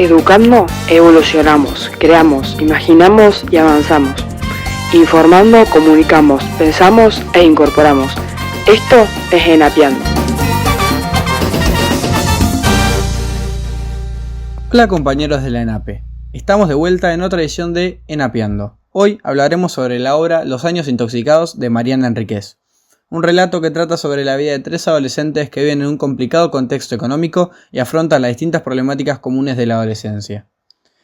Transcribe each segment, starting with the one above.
Educando, evolucionamos, creamos, imaginamos y avanzamos. Informando, comunicamos, pensamos e incorporamos. Esto es Enapiando. Hola compañeros de la ENAPE, estamos de vuelta en otra edición de Enapiando. Hoy hablaremos sobre la obra Los años intoxicados de Mariana Enríquez. Un relato que trata sobre la vida de tres adolescentes que viven en un complicado contexto económico y afrontan las distintas problemáticas comunes de la adolescencia.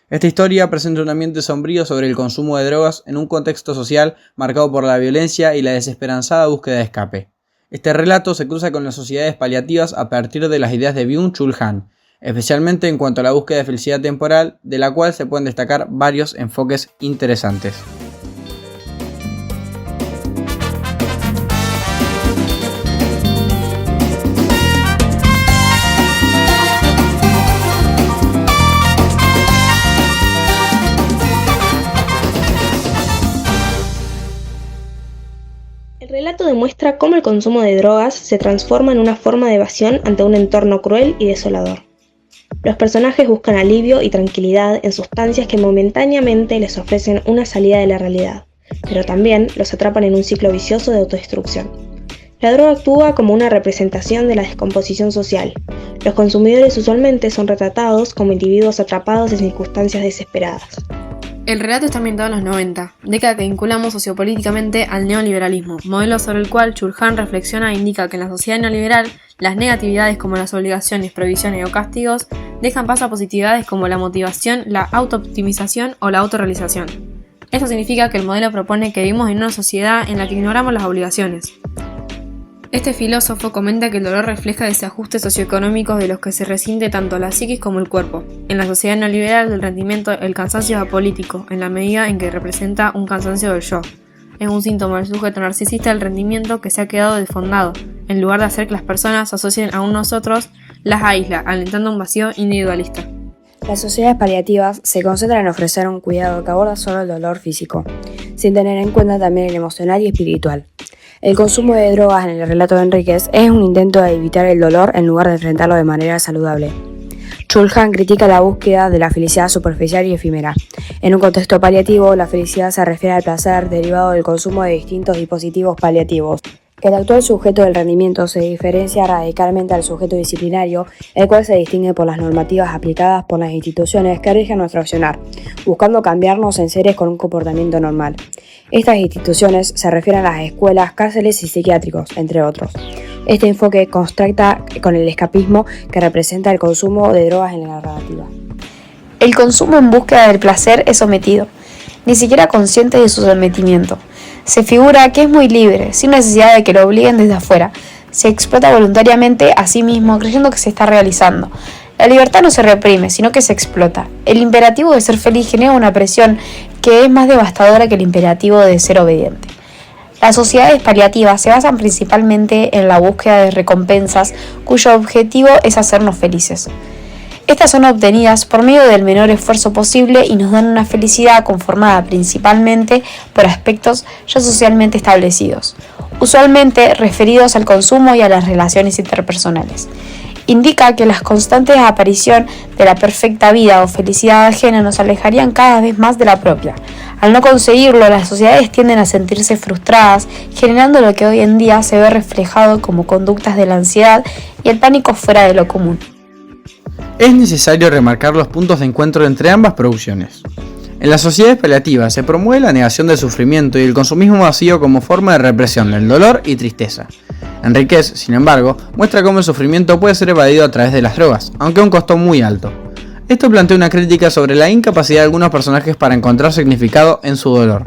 Esta historia presenta un ambiente sombrío sobre el consumo de drogas en un contexto social marcado por la violencia y la desesperanzada búsqueda de escape. Este relato se cruza con las sociedades paliativas a partir de las ideas de Byung-Chul Han, especialmente en cuanto a la búsqueda de felicidad temporal, de la cual se pueden destacar varios enfoques interesantes. El relato demuestra cómo el consumo de drogas se transforma en una forma de evasión ante un entorno cruel y desolador. Los personajes buscan alivio y tranquilidad en sustancias que momentáneamente les ofrecen una salida de la realidad, pero también los atrapan en un ciclo vicioso de autodestrucción. La droga actúa como una representación de la descomposición social. Los consumidores usualmente son retratados como individuos atrapados en circunstancias desesperadas. El relato está ambientado en los 90, década que vinculamos sociopolíticamente al neoliberalismo, modelo sobre el cual Chul Han reflexiona e indica que en la sociedad neoliberal las negatividades como las obligaciones, prohibiciones o castigos dejan paso a positividades como la motivación, la autooptimización o la autorrealización. Esto significa que el modelo propone que vivimos en una sociedad en la que ignoramos las obligaciones. Este filósofo comenta que el dolor refleja desajustes socioeconómicos de los que se resiente tanto la psiquis como el cuerpo. En la sociedad neoliberal del rendimiento, el cansancio es apolítico, en la medida en que representa un cansancio del yo. Es un síntoma del sujeto narcisista del rendimiento que se ha quedado desfondado. En lugar de hacer que las personas asocien a un nosotros, las aísla, alentando un vacío individualista. Las sociedades paliativas se concentran en ofrecer un cuidado que aborda solo el dolor físico, sin tener en cuenta también el emocional y espiritual. El consumo de drogas en el relato de Enríquez es un intento de evitar el dolor en lugar de enfrentarlo de manera saludable. Chul Han critica la búsqueda de la felicidad superficial y efímera. En un contexto paliativo, la felicidad se refiere al placer derivado del consumo de distintos dispositivos paliativos. El actual sujeto del rendimiento se diferencia radicalmente al sujeto disciplinario, el cual se distingue por las normativas aplicadas por las instituciones que rigen nuestro accionar, buscando cambiarnos en seres con un comportamiento normal. Estas instituciones se refieren a las escuelas, cárceles y psiquiátricos, entre otros. Este enfoque contrasta con el escapismo que representa el consumo de drogas en la narrativa. El consumo en búsqueda del placer es sometido, ni siquiera consciente de su sometimiento. Se figura que es muy libre, sin necesidad de que lo obliguen desde afuera. Se explota voluntariamente a sí mismo, creyendo que se está realizando. La libertad no se reprime, sino que se explota. El imperativo de ser feliz genera una presión que es más devastadora que el imperativo de ser obediente. Las sociedades paliativas se basan principalmente en la búsqueda de recompensas, cuyo objetivo es hacernos felices. Estas son obtenidas por medio del menor esfuerzo posible y nos dan una felicidad conformada principalmente por aspectos ya socialmente establecidos, usualmente referidos al consumo y a las relaciones interpersonales. Indica que la constante aparición de la perfecta vida o felicidad ajena nos alejarían cada vez más de la propia. Al no conseguirlo, las sociedades tienden a sentirse frustradas, generando lo que hoy en día se ve reflejado como conductas de la ansiedad y el pánico fuera de lo común. Es necesario remarcar los puntos de encuentro entre ambas producciones. En las sociedades paliativas se promueve la negación del sufrimiento y el consumismo vacío como forma de represión del dolor y tristeza. Enríquez, sin embargo, muestra cómo el sufrimiento puede ser evadido a través de las drogas, aunque a un costo muy alto. Esto plantea una crítica sobre la incapacidad de algunos personajes para encontrar significado en su dolor.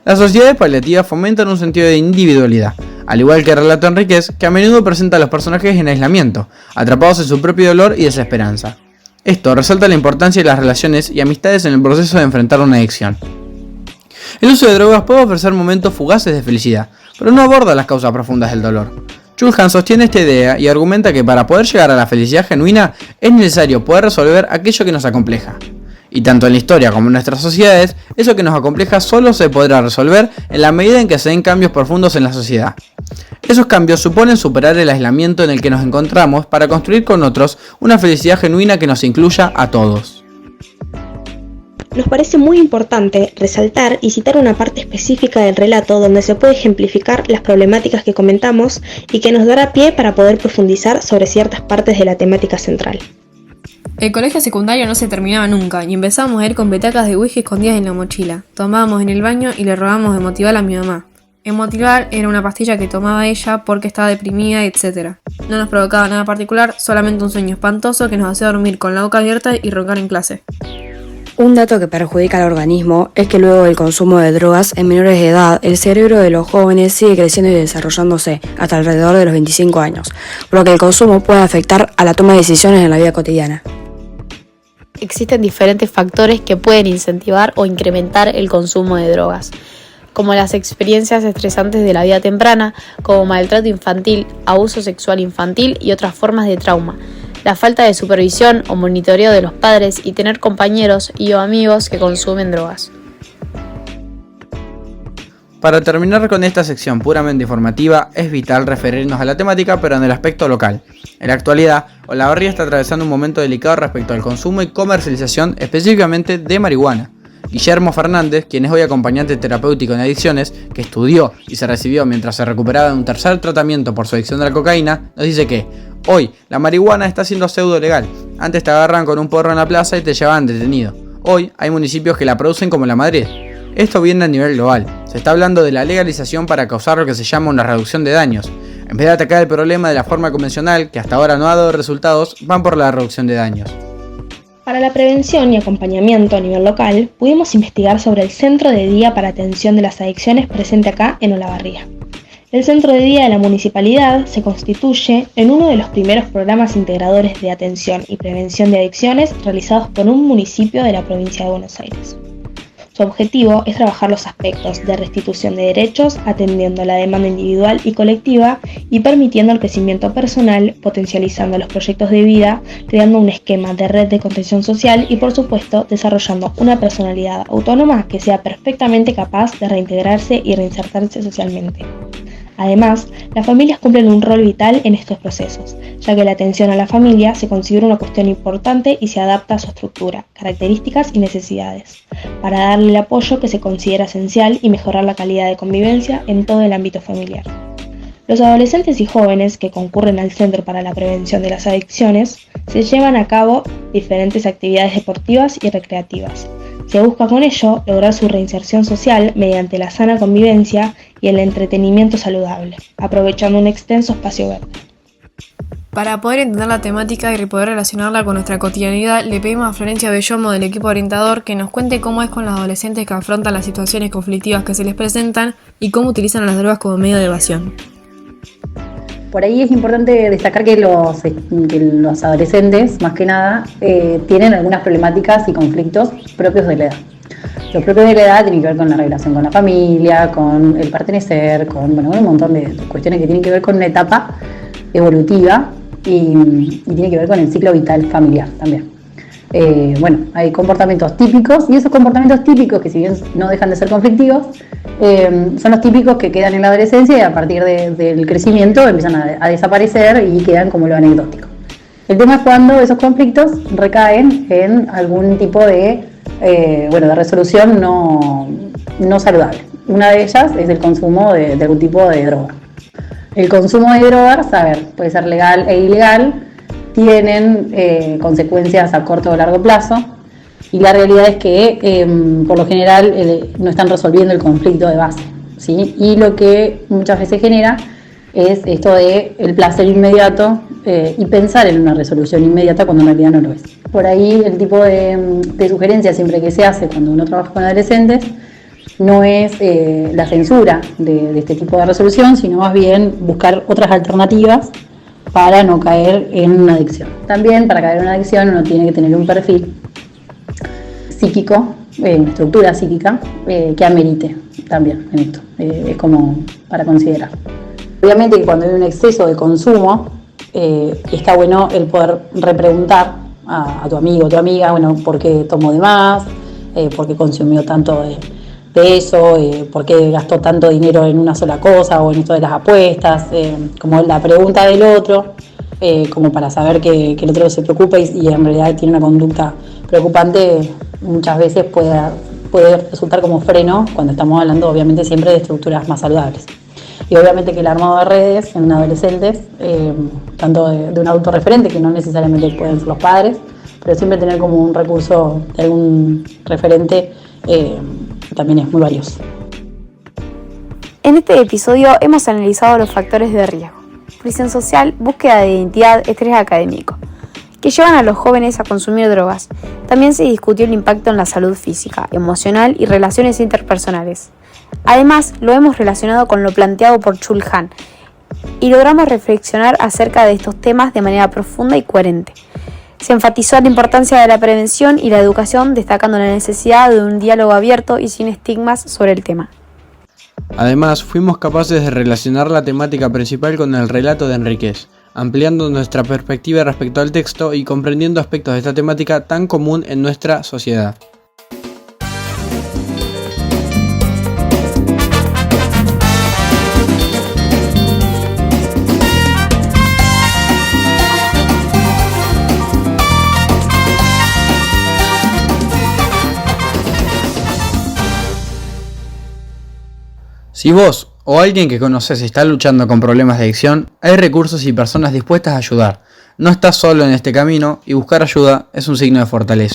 Las sociedades paliativas fomentan un sentido de individualidad, al igual que el relato de Enríquez, que a menudo presenta a los personajes en aislamiento, atrapados en su propio dolor y desesperanza. Esto resalta la importancia de las relaciones y amistades en el proceso de enfrentar una adicción. El uso de drogas puede ofrecer momentos fugaces de felicidad, pero no aborda las causas profundas del dolor. Chul Han sostiene esta idea y argumenta que para poder llegar a la felicidad genuina es necesario poder resolver aquello que nos acompleja. Y tanto en la historia como en nuestras sociedades, eso que nos acompleja solo se podrá resolver en la medida en que se den cambios profundos en la sociedad. Esos cambios suponen superar el aislamiento en el que nos encontramos para construir con otros una felicidad genuina que nos incluya a todos. Nos parece muy importante resaltar y citar una parte específica del relato donde se puede ejemplificar las problemáticas que comentamos y que nos dará pie para poder profundizar sobre ciertas partes de la temática central. El colegio secundario no se terminaba nunca y empezábamos a ir con petacas de whisky escondidas en la mochila. Tomábamos en el baño y le rogábamos de motivar a mi mamá. Emotivar era una pastilla que tomaba ella porque estaba deprimida, etc. No nos provocaba nada particular, solamente un sueño espantoso que nos hacía dormir con la boca abierta y roncar en clase. Un dato que perjudica al organismo es que luego del consumo de drogas en menores de edad, el cerebro de los jóvenes sigue creciendo y desarrollándose hasta alrededor de los 25 años, por lo que el consumo puede afectar a la toma de decisiones en la vida cotidiana. Existen diferentes factores que pueden incentivar o incrementar el consumo de drogas, como las experiencias estresantes de la vida temprana, como maltrato infantil, abuso sexual infantil y otras formas de trauma, la falta de supervisión o monitoreo de los padres y tener compañeros y o amigos que consumen drogas. Para terminar con esta sección puramente informativa, es vital referirnos a la temática pero en el aspecto local. En la actualidad, Olavarría está atravesando un momento delicado respecto al consumo y comercialización específicamente de marihuana. Guillermo Fernández, quien es hoy acompañante terapéutico en adicciones, que estudió y se recibió mientras se recuperaba de un tercer tratamiento por su adicción a la cocaína, nos dice que hoy la marihuana está siendo pseudo legal. Antes te agarran con un porro en la plaza y te llevaban detenido. Hoy hay municipios que la producen como la Madrid. Esto viene a nivel global. Se está hablando de la legalización para causar lo que se llama una reducción de daños. En vez de atacar el problema de la forma convencional, que hasta ahora no ha dado resultados, van por la reducción de daños. Para la prevención y acompañamiento a nivel local, pudimos investigar sobre el Centro de Día para Atención de las Adicciones presente acá en Olavarría. El Centro de Día de la Municipalidad se constituye en uno de los primeros programas integradores de atención y prevención de adicciones realizados por un municipio de la provincia de Buenos Aires. Su objetivo es trabajar los aspectos de restitución de derechos, atendiendo la demanda individual y colectiva y permitiendo el crecimiento personal, potencializando los proyectos de vida, creando un esquema de red de contención social y, por supuesto, desarrollando una personalidad autónoma que sea perfectamente capaz de reintegrarse y reinsertarse socialmente. Además, las familias cumplen un rol vital en estos procesos, ya que la atención a la familia se considera una cuestión importante y se adapta a su estructura, características y necesidades, para darle el apoyo que se considera esencial y mejorar la calidad de convivencia en todo el ámbito familiar. Los adolescentes y jóvenes que concurren al Centro para la Prevención de las Adicciones se llevan a cabo diferentes actividades deportivas y recreativas. Se busca con ello lograr su reinserción social mediante la sana convivencia y el entretenimiento saludable, aprovechando un extenso espacio verde. Para poder entender la temática y poder relacionarla con nuestra cotidianidad, le pedimos a Florencia Bellomo del equipo orientador que nos cuente cómo es con los adolescentes que afrontan las situaciones conflictivas que se les presentan y cómo utilizan las drogas como medio de evasión. Por ahí es importante destacar que los adolescentes, más que nada, tienen algunas problemáticas y conflictos propios de la edad. Los propios de la edad tienen que ver con la relación con la familia, con el pertenecer, con un montón de cuestiones que tienen que ver con una etapa evolutiva y tiene que ver con el ciclo vital familiar también. Hay comportamientos típicos y esos comportamientos típicos, que si bien no dejan de ser conflictivos, son los típicos que quedan en la adolescencia y a partir del crecimiento empiezan a desaparecer y quedan como lo anecdótico. El tema es cuando esos conflictos recaen en algún tipo de resolución no saludable. Una de ellas es el consumo de algún tipo de droga. El consumo de drogas, puede ser legal e ilegal, tienen consecuencias a corto o largo plazo y la realidad es que por lo general no están resolviendo el conflicto de base, ¿sí? Y lo que muchas veces genera es esto de el placer inmediato y pensar en una resolución inmediata cuando en realidad no lo es. Por ahí el tipo de sugerencia siempre que se hace cuando uno trabaja con adolescentes no es la censura de este tipo de resolución, sino más bien buscar otras alternativas para no caer en una adicción. También para caer en una adicción uno tiene que tener un perfil psíquico, una estructura psíquica que amerite también en esto. Es como para considerar. Obviamente que cuando hay un exceso de consumo está bueno el poder repreguntar a tu amigo o tu amiga, por qué tomó de más, por qué consumió tanto de eso, por qué gastó tanto dinero en una sola cosa o en esto de las apuestas, como la pregunta del otro, como para saber que el otro se preocupa y en realidad tiene una conducta preocupante, muchas veces puede resultar como freno cuando estamos hablando obviamente siempre de estructuras más saludables. Y obviamente que el armado de redes en adolescentes, tanto de un adulto referente, que no necesariamente pueden ser los padres, pero siempre tener como un recurso de algún referente también es muy valioso. En este episodio hemos analizado los factores de riesgo: presión social, búsqueda de identidad, estrés académico, que llevan a los jóvenes a consumir drogas. También se discutió el impacto en la salud física, emocional y relaciones interpersonales. Además, lo hemos relacionado con lo planteado por Chul Han y logramos reflexionar acerca de estos temas de manera profunda y coherente. Se enfatizó la importancia de la prevención y la educación, destacando la necesidad de un diálogo abierto y sin estigmas sobre el tema. Además, fuimos capaces de relacionar la temática principal con el relato de Enríquez, ampliando nuestra perspectiva respecto al texto y comprendiendo aspectos de esta temática tan común en nuestra sociedad. Si vos o alguien que conoces está luchando con problemas de adicción, hay recursos y personas dispuestas a ayudar. No estás solo en este camino y buscar ayuda es un signo de fortaleza.